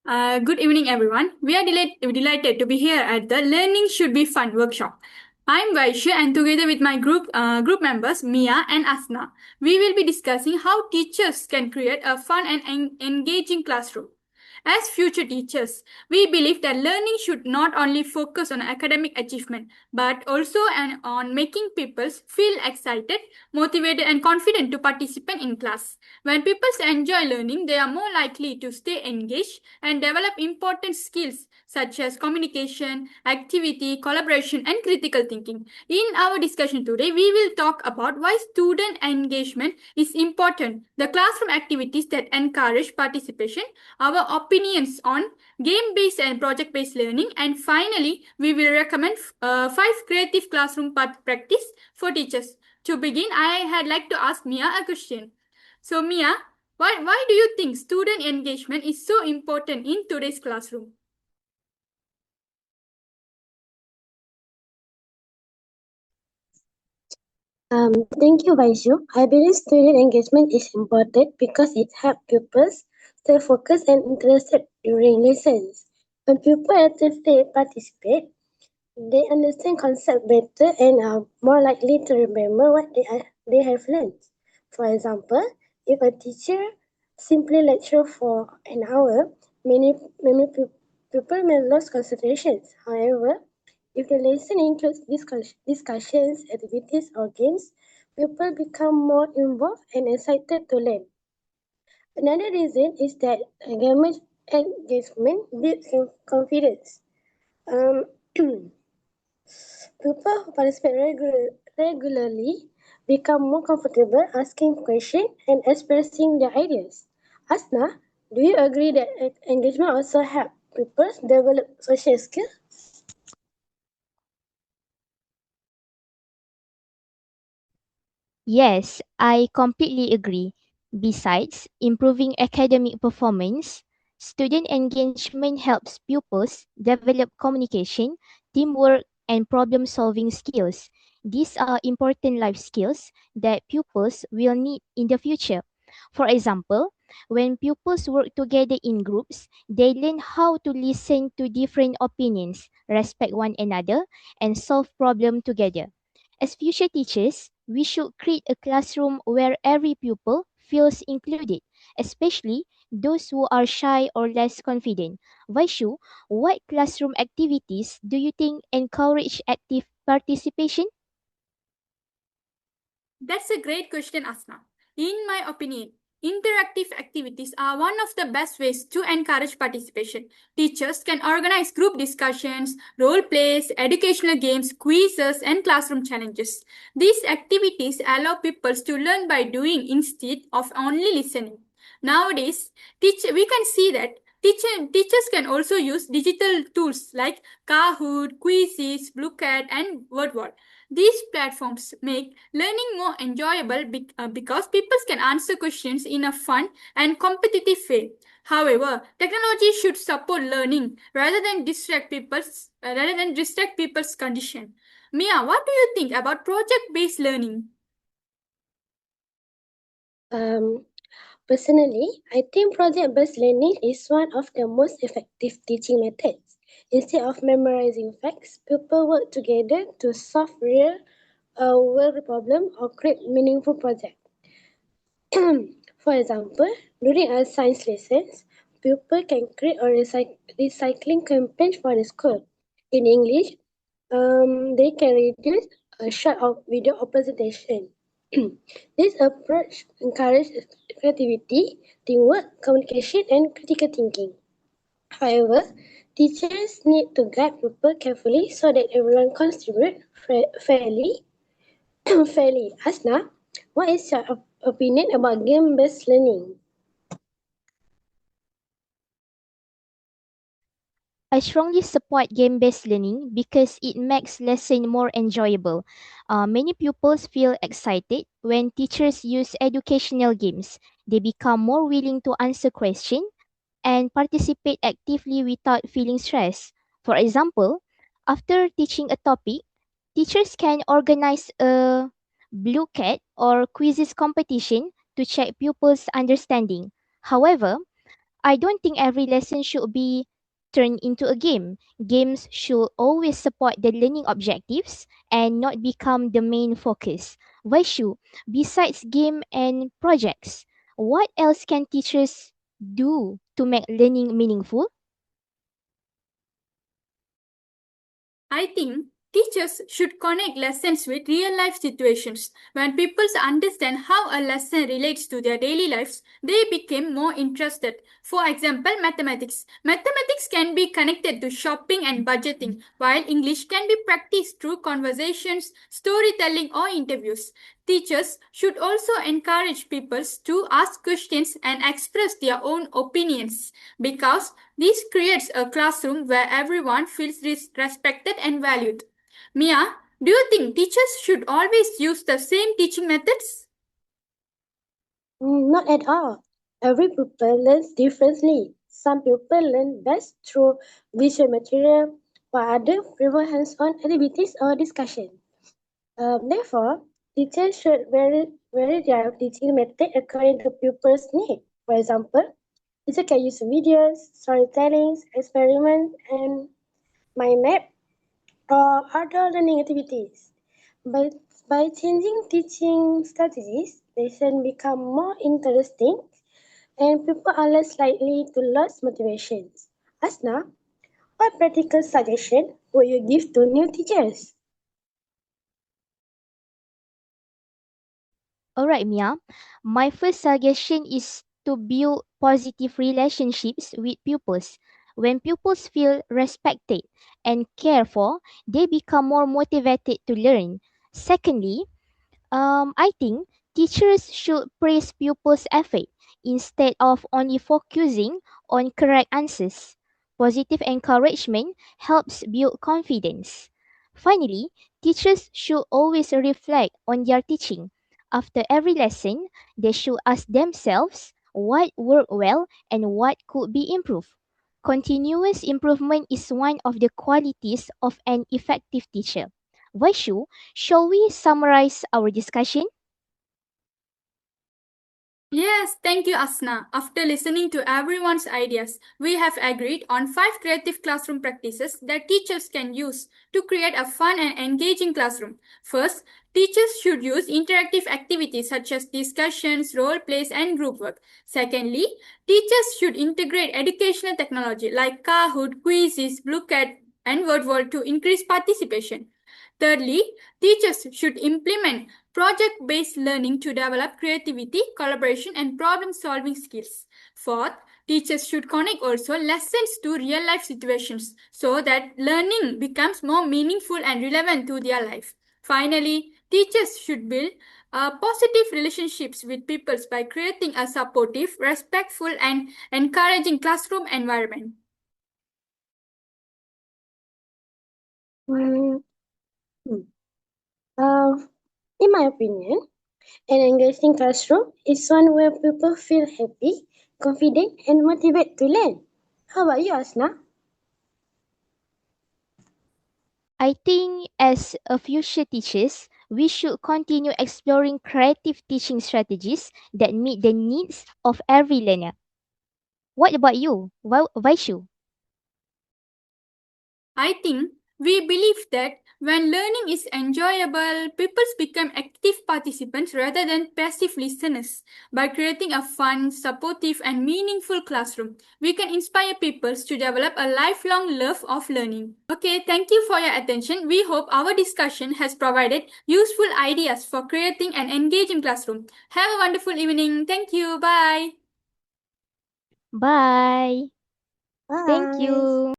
Good evening, everyone. We are delighted to be here at the Learning Should Be Fun workshop. I'm Vaishu, and together with my group members Mia and Asna, we will be discussing how teachers can create a fun and engaging classroom. As future teachers, we believe that learning should not only focus on academic achievement but also on making people feel excited, motivated, and confident to participate in class. When people enjoy learning, they are more likely to stay engaged and develop important skills such as communication, activity, collaboration, and critical thinking. In our discussion today, we will talk about why student engagement is important, the classroom activities that encourage participation, our opinions on game-based and project-based learning, and finally, we will recommend 5 creative classroom practice for teachers. To begin, I had like to ask Mia a question. So, Mia, why do you think student engagement is so important in today's classroom? Thank you, Vaishu. I believe student engagement is important because it helps pupils stay focused and interested during lessons. When pupils actively participate, they understand concepts better and are more likely to remember what they have learned. For example, if a teacher simply lecture for an hour, people may lose concentration. However, if the lesson includes discussions, activities, or games, people become more involved and excited to learn. Another reason is that engagement builds confidence. Um, People who participate regularly become more comfortable asking questions and expressing their ideas. Asna, do you agree that engagement also helps people develop social skills? Yes, I completely agree. Besides improving academic performance, student engagement helps pupils develop communication, teamwork, and problem solving skills. These are important life skills that pupils will need in the future. For example, when pupils work together in groups, they learn how to listen to different opinions, respect one another, and solve problems together. As future teachers, we should create a classroom where every pupil feels included, especially those who are shy or less confident. Vaishu, what classroom activities do you think encourage active participation? That's a great question, Asna. In my opinion, interactive activities are one of the best ways to encourage participation. Teachers can organize group discussions, role plays, educational games, quizzes, and classroom challenges. These activities allow pupils to learn by doing instead of only listening. Nowadays, we can see that teachers can also use digital tools like Kahoot, Quizzes, Bluecat, and WordWall. These platforms make learning more enjoyable because people can answer questions in a fun and competitive way. However, technology should support learning rather than distract people's condition. Mia, what do you think about project-based learning? Um, Personally, I think project-based learning is one of the most effective teaching methods. Instead of memorizing facts, people work together to solve real world problem or create meaningful projects. For example, during a science lessons, people can create a recycling campaign for the school. In English, they can reduce a short of video or presentation. This approach encourages creativity, teamwork, communication, and critical thinking. However, teachers need to guide people carefully so that everyone contributes fairly. fairly. Asna, what is your opinion about game-based learning? I strongly support game based learning because it makes lesson more enjoyable. Many pupils feel excited when teachers use educational games. They become more willing to answer questions and participate actively without feeling stressed. For example, after teaching a topic, teachers can organize a blue cat or quizzes competition to check pupils' understanding. However, I don't think every lesson should be turned into a game. Games should always support the learning objectives and not become the main focus. Vaishu, besides game and projects, what else can teachers do to make learning meaningful? I think teachers should connect lessons with real life situations. When people understand how a lesson relates to their daily lives, they become more interested. For example, mathematics. Mathematics can be connected to shopping and budgeting, while English can be practiced through conversations, storytelling, or interviews. Teachers should also encourage people to ask questions and express their own opinions because this creates a classroom where everyone feels respected and valued. Mia, do you think teachers should always use the same teaching methods? Not at all. Every pupil learns differently. Some people learn best through visual material, while others prefer hands-on activities or discussion. Therefore, teachers should vary their teaching method according to pupils' need. For example, teacher can use videos, storytelling, experiments, and mind map or other learning activities. By, by changing teaching strategies, lesson become more interesting and people are less likely to lose motivations. Asna, what practical suggestion would you give to new teachers? Alright, Mia. My first suggestion is to build positive relationships with pupils. When pupils feel respected and cared for, they become more motivated to learn. Secondly, I think teachers should praise pupils' effort instead of only focusing on correct answers. Positive encouragement helps build confidence. Finally, teachers should always reflect on their teaching. After every lesson, they should ask themselves what worked well and what could be improved. Continuous improvement is one of the qualities of an effective teacher. Vaishu, shall we summarize our discussion? Yes, thank you, Asna. After listening to everyone's ideas, we have agreed on 5 creative classroom practices that teachers can use to create a fun and engaging classroom. First, teachers should use interactive activities such as discussions, role plays, and group work. Secondly, teachers should integrate educational technology like Kahoot, quizzes, Bluecat, and WordWall to increase participation. Thirdly, teachers should implement project-based learning to develop creativity, collaboration, and problem-solving skills. Fourth, teachers should connect also lessons to real-life situations so that learning becomes more meaningful and relevant to their life. Finally, teachers should build positive relationships with people by creating a supportive, respectful, and encouraging classroom environment. Mm, hmm. In my opinion, an engaging classroom is one where people feel happy, confident, and motivated to learn. How about you, Asna? I think as a future teachers, we should continue exploring creative teaching strategies that meet the needs of every learner. What about you, Vaishu? I think we believe that when learning is enjoyable, people become active participants rather than passive listeners. By creating a fun, supportive, and meaningful classroom, we can inspire people to develop a lifelong love of learning. Okay, thank you for your attention. We hope our discussion has provided useful ideas for creating an engaging classroom. Have a wonderful evening. Thank you. Bye. Bye. Bye. Thank you.